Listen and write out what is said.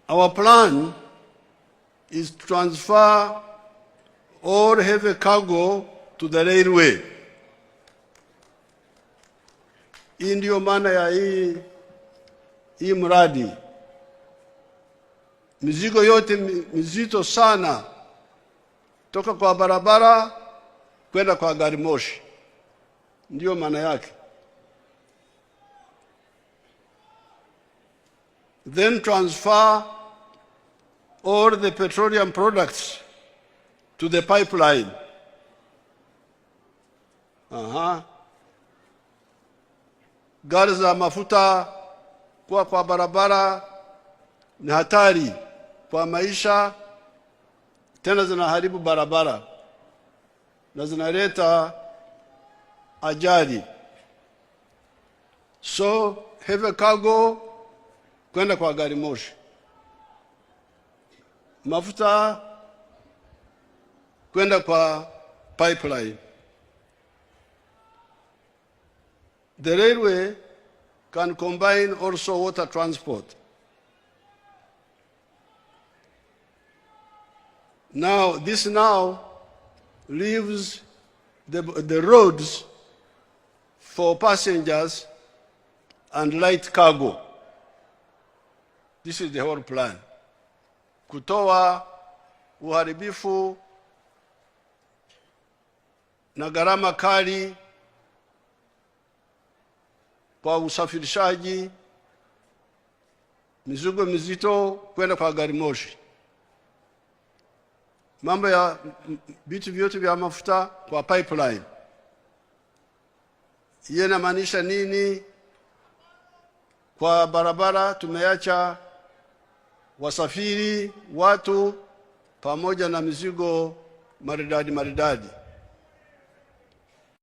Our plan is to transfer all heavy cargo to the railway. Hii ndio maana ya hii mradi. Mizigo yote mizito sana toka kwa barabara kwenda kwa gari moshi. Ndio maana yake. Then transfer all the petroleum products to the pipeline. Gari za mafuta kwa barabara ni hatari kwa maisha, tena zinaharibu barabara na zinaleta ajali. So heavy cargo kwenda kwa gari moshi, mafuta kwenda kwa pipeline. The railway can combine also water transport. Now, this now leaves the roads for passengers and light cargo. This is the whole plan. Kutoa uharibifu na gharama kali kwa usafirishaji mizigo mizito kwenda kwa gari moshi. Mambo ya vitu vyote vya mafuta kwa pipeline. Hii inamaanisha nini? Kwa barabara tumeacha wasafiri, watu pamoja na mizigo maridadi.